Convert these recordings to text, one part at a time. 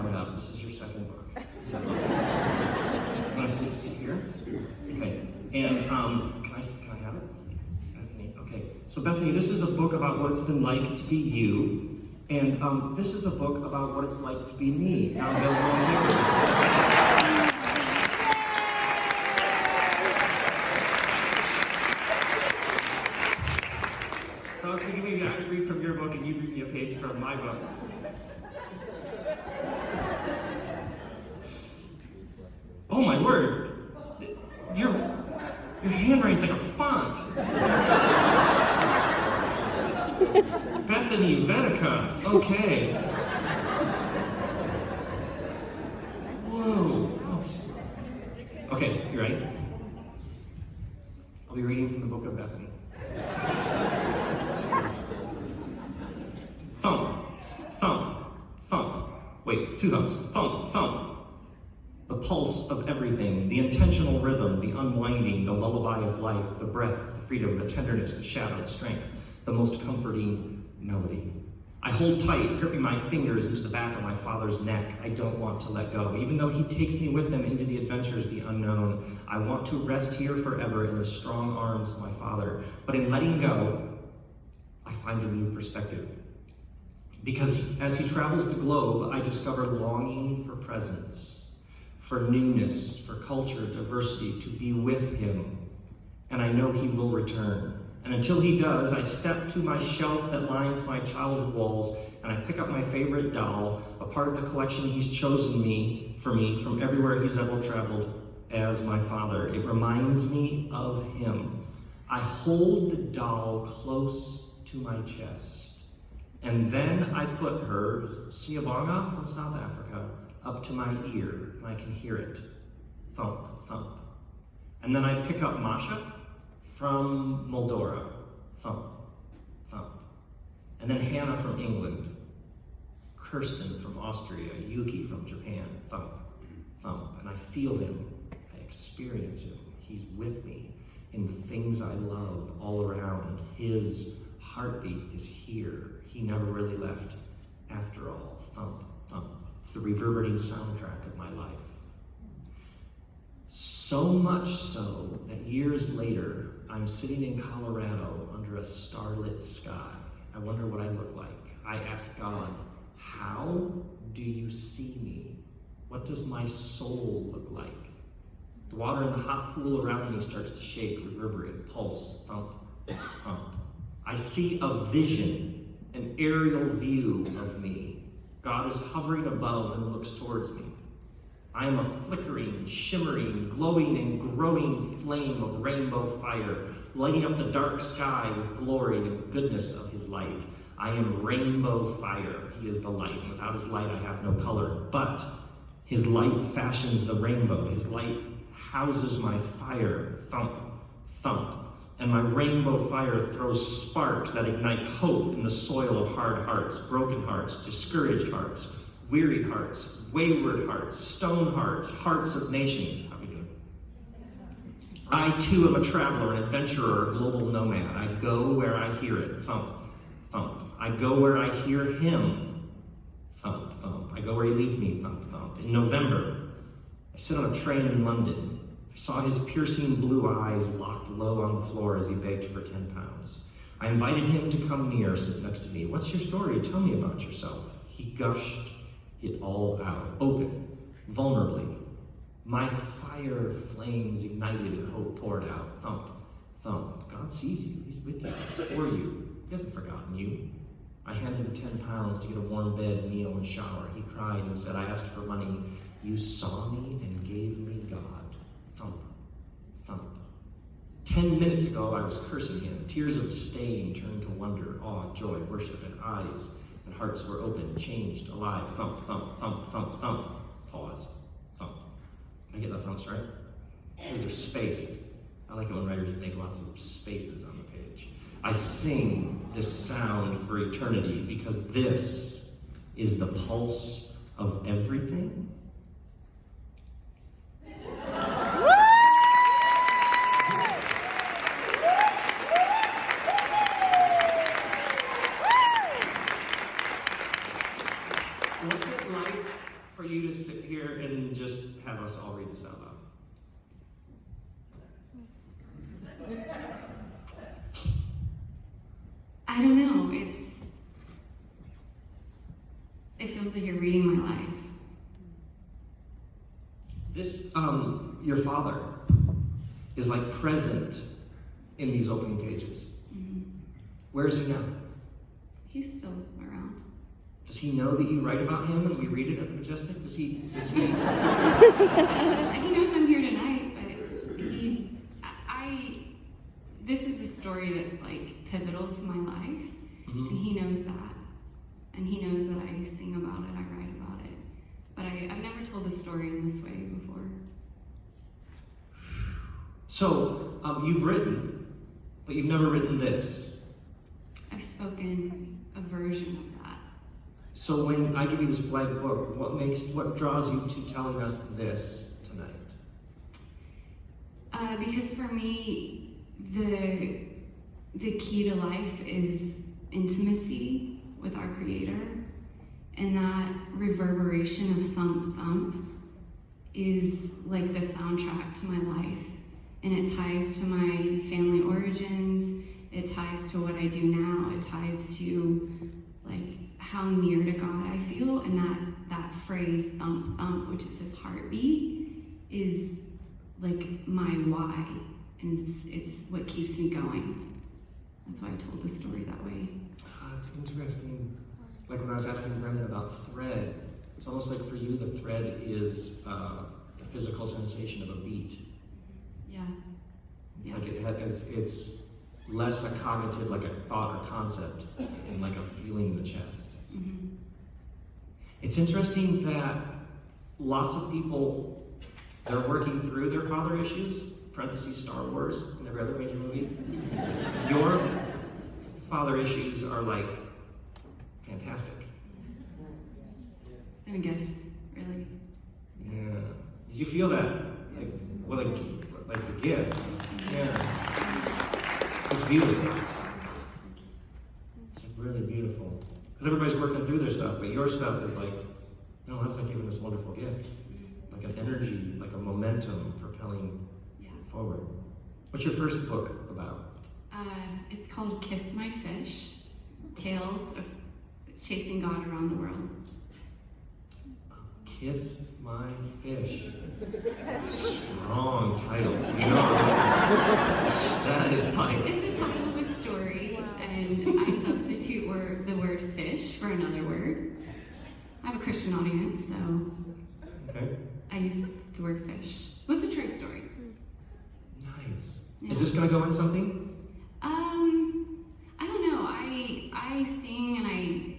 fired up. This is your second book. So, want to sit here? Okay. And can I have it? Bethany. Okay. So Bethany, this is a book about what it's been like to be you, and this is a book about what it's like to be me. Now available here. So I was thinking maybe I could read from your book and you read me a page from my book. Oh my word! Your handwriting's like a font. Bethany Venica. Okay. Whoa. Okay, you ready? I'll be reading from the book of Bethany. Thump, thump, thump. Wait, two thumps. Thump, thump. The pulse of everything, the intentional rhythm, the unwinding, the lullaby of life, the breath, the freedom, the tenderness, the shadow, the strength, the most comforting melody. I hold tight, gripping my fingers into the back of my father's neck. I don't want to let go. Even though he takes me with him into the adventures of the unknown, I want to rest here forever in the strong arms of my father. But in letting go, I find a new perspective. Because as he travels the globe, I discover longing for presence, for newness, for culture, diversity, to be with him. And I know he will return. And until he does, I step to my shelf that lines my childhood walls, and I pick up my favorite doll, a part of the collection he's chosen for me from everywhere he's ever traveled as my father. It reminds me of him. I hold the doll close to my chest. And then I put her, Siobhanga from South Africa, up to my ear, and I can hear it. Thump, thump. And then I pick up Masha from Moldova. Thump, thump. And then Hannah from England. Kirsten from Austria. Yuki from Japan. Thump, thump. And I feel him. I experience him. He's with me in the things I love all around. His heartbeat is here. He never really left after all. Thump, thump. It's the reverberating soundtrack of my life. So much so that years later, I'm sitting in Colorado under a starlit sky. I wonder what I look like. I ask God, how do you see me? What does my soul look like? The water in the hot pool around me starts to shake, reverberate, pulse, thump, thump. I see a vision, an aerial view of me. God is hovering above and looks towards me. I am a flickering, shimmering, glowing, and growing flame of rainbow fire, lighting up the dark sky with glory and goodness of his light. I am rainbow fire. He is the light, and without his light I have no color. But his light fashions the rainbow. His light houses my fire. Thump, thump. And my rainbow fire throws sparks that ignite hope in the soil of hard hearts, broken hearts, discouraged hearts, weary hearts, wayward hearts, stone hearts, hearts of nations. How we doing? I too am a traveler, an adventurer, a global nomad. I go where I hear it. Thump, thump. I go where I hear him. Thump, thump. I go where he leads me. Thump, thump. In November, I sit on a train in London. I saw his piercing blue eyes locked low on the floor as he begged for 10 pounds. I invited him to come near, sit next to me. What's your story? Tell me about yourself. He gushed it all out, open, vulnerably. My fire flames ignited and hope poured out. Thump, thump. God sees you. He's with you. He's for you. He hasn't forgotten you. I handed him 10 pounds to get a warm bed, meal, and shower. He cried and said, I asked for money. You saw me and gave me God. Thump, thump. 10 minutes ago, I was cursing him. Tears of disdain turned to wonder, awe, joy, worship, and eyes and hearts were open, changed, alive. Thump, thump, thump, thump, thump. Pause. Thump. Did I get the thumps right? Because there's space. I like it when writers make lots of spaces on the page. I sing this sound for eternity because this is the pulse of everything. What's it like for you to sit here and just have us all read this out loud? I don't know. It feels like you're reading my life. This, your father is like present in these opening pages. Mm-hmm. Where is he now? He's still around. Does he know that you write about him and we read it at the Majestic? Does he? He knows I'm here tonight, but this is a story that's like pivotal to my life, Mm-hmm. and he knows that. And he knows that I sing about it, I write about it. But I've never told the story in this way before. So, you've written, but you've never written this. I've spoken a version of that. So when I give you this blank book, what draws you to telling us this tonight? Because for me, the key to life is intimacy with our Creator, and that reverberation of thump thump is like the soundtrack to my life, and it ties to my family origins, it ties to what I do now, it ties to like how near to God I feel, and that phrase thump thump, which is his heartbeat, is like my why, and it's what keeps me going. That's why I told the story that way. It's interesting. Like when I was asking Brendan about thread, it's almost like for you the thread is the physical sensation of a beat. Yeah. It's like it's less a cognitive, like a thought or concept, and like a feeling in the chest. Mm-hmm. It's interesting that lots of people, they're working through their father issues, parentheses Star Wars and every other major movie. Your father issues are like fantastic. It's been a gift, really. Yeah. Did you feel that? Like the gift. Yeah. It's beautiful. It's really beautiful. Because everybody's working through their stuff, but your stuff is like, no, that's like giving this wonderful gift. Like an energy, like a momentum propelling forward. What's your first book about? It's called Kiss My Fish, Tales of Chasing God Around the World. Kiss My Fish. Strong title. That is like... It's the title of a story, and I substitute the word fish for another word. I have a Christian audience, so okay. I use the word fish. What's a true story? Nice. Yeah. Is this going to go in something? I don't know. I sing and I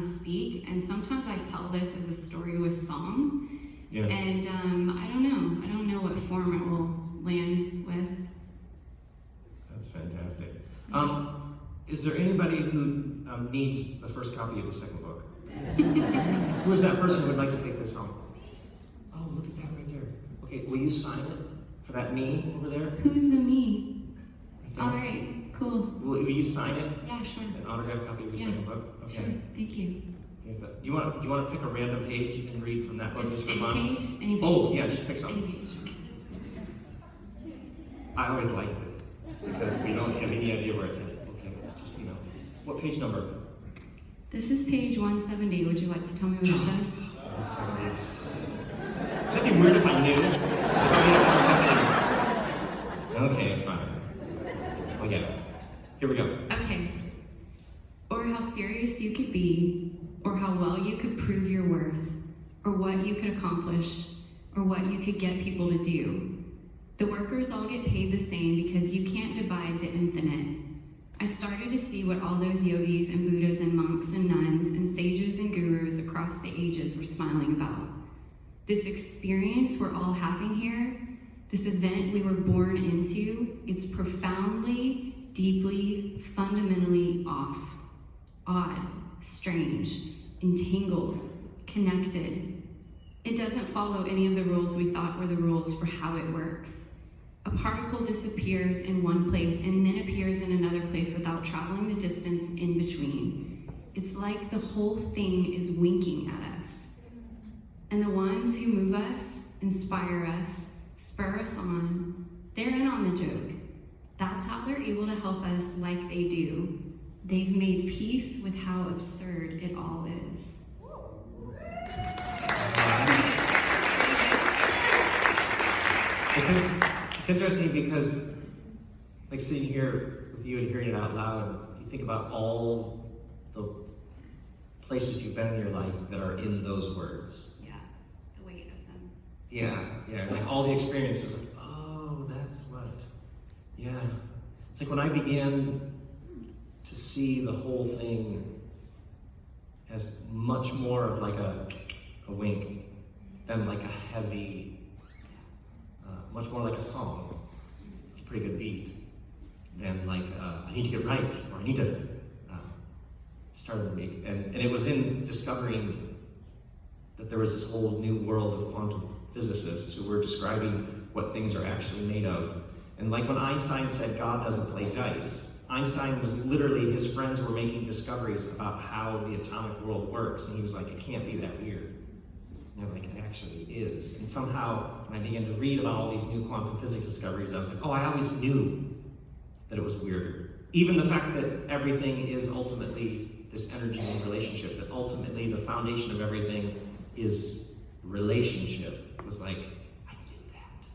speak, and sometimes I tell this as a story with song. Yeah. And I don't know. I don't know what form it will land with. That's fantastic. Is there anybody who needs the first copy of the second book? Who is that person who would like to take this home? Oh, look at that right there. Okay, will you sign it for that me over there? Who's the me? Right there. All right, cool. Will you sign it? Yeah, sure. An autographed copy of your second book? Okay. Sure. Thank you. Do you want to pick a random page and read from that book just for any fun? page? Any page? Oh, yeah, just pick Any something. page. Okay. I always like this because we don't have any idea where it's at. Okay, just what page number? This is page 170. Would you like to tell me what it says? 170. That'd be weird if I knew. Oh yeah, 170. Okay, fine. Oh yeah. Here we go. Okay. Or how serious you could be, or how well you could prove your worth, or what you could accomplish, or what you could get people to do. The workers all get paid the same because you can't divide the infinite. I started to see what all those yogis and Buddhas and monks and nuns and sages and gurus across the ages were smiling about. This experience we're all having here, this event we were born into, it's profoundly, deeply, fundamentally off. Odd, strange, entangled, connected. It doesn't follow any of the rules we thought were the rules for how it works. A particle disappears in one place and then appears in another place without traveling the distance in between. It's like the whole thing is winking at us. And the ones who move us, inspire us, spur us on, they're in on the joke. That's how they're able to help us like they do. They've made peace with how absurd it all is. It's interesting because, like sitting here with you and hearing it out loud, you think about all the places you've been in your life that are in those words. Yeah, the weight of them. Yeah, like all the experiences, like, oh, that's what. Yeah. It's like when I began to see the whole thing as much more of like a wink than like a heavy, much more like a song. It's a pretty good beat. Than like, I need to get right, or I need to start a week. And it was in discovering that there was this whole new world of quantum physicists who were describing what things are actually made of. And like when Einstein said God doesn't play dice, Einstein was literally, his friends were making discoveries about how the atomic world works, and he was like, it can't be that weird. And they're like, it actually is. And somehow, when I began to read about all these new quantum physics discoveries, I was like, oh, I always knew that it was weirder. Even the fact that everything is ultimately this energy and relationship, that ultimately the foundation of everything is relationship, was like, I knew that.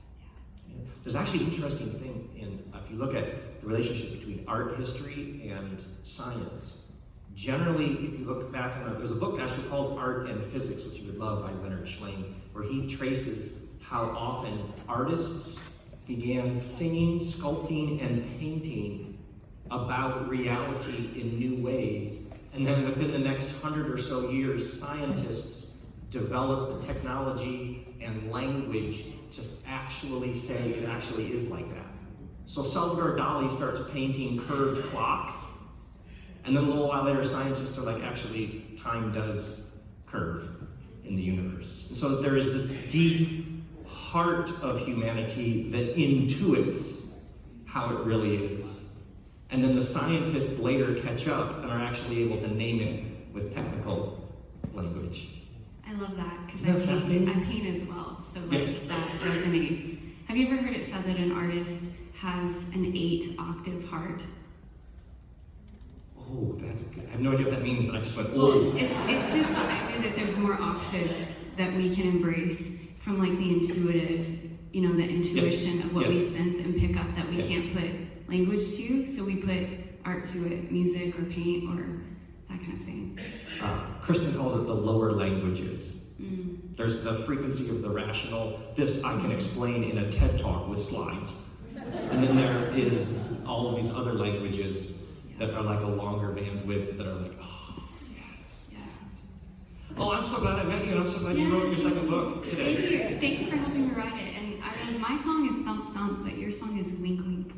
Yeah. There's actually an interesting thing in, if you look at the relationship between art history and science. Generally, if you look back, there's a book actually called Art and Physics, which you would love, by Leonard Schlein, where he traces how often artists began singing, sculpting, and painting about reality in new ways. And then within the next 100 or so years, scientists developed the technology and language to actually say it actually is like that. So Salvador Dali starts painting curved clocks, and then a little while later, scientists are like, actually, time does curve in the universe. And so there is this deep heart of humanity that intuits how it really is. And then the scientists later catch up and are actually able to name it with technical language. I love that, because Isn't that fascinating? I paint as well, so like that resonates. Have you ever heard it said that an artist has an 8-octave heart? Oh, that's good. I have no idea what that means, but I just went, Well, oh. it's just the idea that there's more octaves that we can embrace from like the intuitive, the intuition of what we Yes. sense and pick up that we Yeah. can't put language to, so we put art to it, music or paint or that kind of thing. Kristen calls it the lower languages. Mm. There's the frequency of the rational. This I can explain in a TED Talk with slides. And then there is all of these other languages that are like a longer bandwidth that are like, oh, yes. Yeah. Oh, I'm so glad I met you, and I'm so glad you wrote your second book today. Thank you. Thank you for helping me write it. And I realize my song is Thump Thump, but your song is Wink Wink.